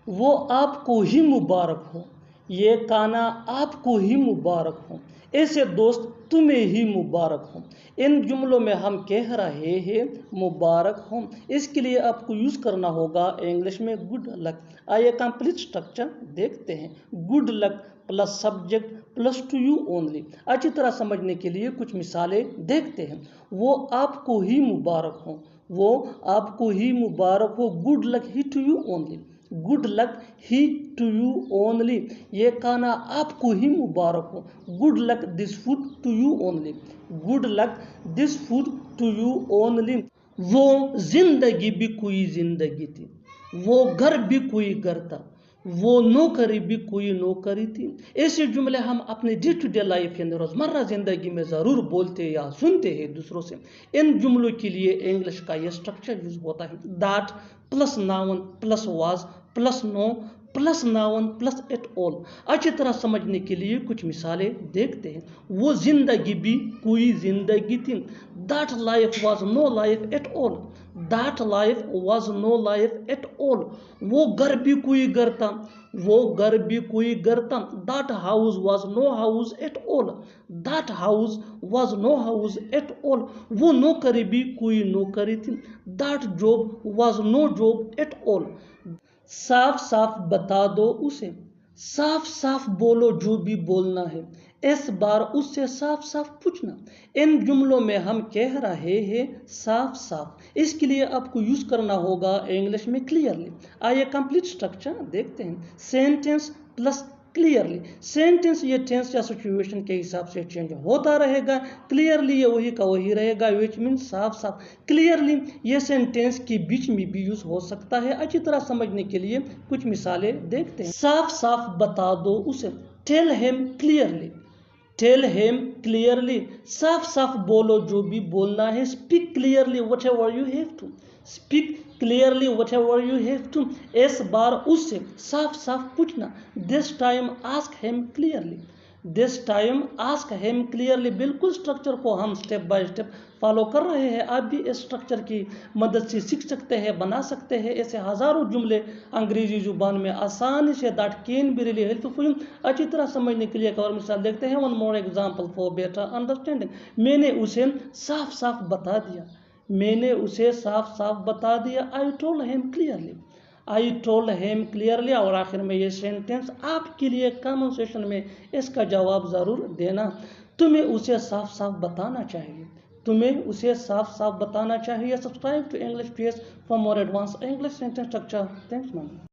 وہ آپ کو ہی مبارک ہو، یہ کانا آپ کو ہی مبارک ہو، ایسے دوست تمہیں ہی مبارک ہو۔ ان جملوں میں ہم کہہ رہے ہیں مبارک ہوں، اس کے لیے آپ کو یوز کرنا ہوگا انگلش میں گڈ لک۔ آئیے کمپلیٹ سٹرکچر دیکھتے ہیں۔ Good luck plus subject plus two you only. اچھی طرح سمجھنے کے لیے کچھ مثالیں دیکھتے ہیں۔ وہ آپ کو ہی مبارک ہو، وہ آپ کو ہی مبارک ہو، گڈ لک ہی to you only, good luck ہی ٹو یو اونلی، یہ کھانا آپ کو ہی مبارک ہو، good luck this food to you only, good luck this food to you only. وہ زندگی بھی کوئی زندگی تھی، وہ گھر بھی کوئی گھر تھا، وہ نوکری بھی کوئی نوکری تھی۔ ایسے جملے ہم اپنے ڈے ٹو ڈے لائف یعنی روزمرہ زندگی میں ضرور بولتے یا سنتے ہیں دوسروں سے۔ ان جملوں کے لیے انگلش کا یہ سٹرکچر یوز ہوتا ہے: that plus noun plus was plus no plus noun plus at all. اچھی طرح سمجھنے کے لیے کچھ مثالیں دیکھتے ہیں۔ وہ زندگی بھی کوئی زندگی تھی، that life was no life at all, that life was no life at all. وہ گھر بھی کوئی گھر تھا، وہ گھر بھی کوئی گھر تھا، that house was no house at all, that house was no house at all. وہ نوکری بھی کوئی نوکری تھی، that job was no job at all. صاف صاف بتا دو اسے، صاف صاف بولو جو بھی بولنا ہے، اس بار اس سے صاف صاف پوچھنا۔ ان جملوں میں ہم کہہ رہے ہیں صاف صاف، اس کے لیے آپ کو یوز کرنا ہوگا انگلش میں کلیئرلی۔ آئیے کمپلیٹ سٹرکچر دیکھتے ہیں۔ Sentence plus clearly. سینٹینس یہ ٹینس یا سچویشن کے حساب سے چینج ہوتا رہے گا، کلیئرلی یہ وہی کا وہی رہے گا، وچ مینس صاف صاف۔ کلیئرلی یہ سینٹینس کے بیچ میں بھی یوز ہو سکتا ہے۔ اچھی طرح سمجھنے کے لیے کچھ مثالیں دیکھتے ہیں۔ صاف صاف بتا دو اسے، tell him clearly, tell him clearly, صاف صاف بولو جو بھی بولنا ہے، speak clearly whatever you have to, speak clearly whatever you have to, اس بار اس سے صاف صاف پوچھنا۔ This time ask him clearly, this time ask him clearly. بالکل سٹرکچر کو ہم سٹیپ بائی سٹیپ فالو کر رہے ہیں، آپ بھی اس سٹرکچر کی مدد سے سیکھ سکتے ہیں، بنا سکتے ہیں ایسے ہزاروں جملے انگریزی زبان میں آسانی سے that can be really helpful. اچھی طرح سمجھنے کے لیے ایک اور مثال دیکھتے ہیں۔ One more example for better understanding. میں نے اسے صاف صاف بتا دیا، میں نے اسے صاف صاف بتا دیا، I told him clearly, I told him clearly. اور آخر میں یہ سینٹینس آپ کے لیے کامن سیشن میں اس کا جواب ضرور دینا۔ تمہیں اسے صاف صاف بتانا چاہیے، تمہیں اسے صاف صاف بتانا چاہیے۔ Subscribe to English peace for more advance English sentence structure. Thanks ma'am.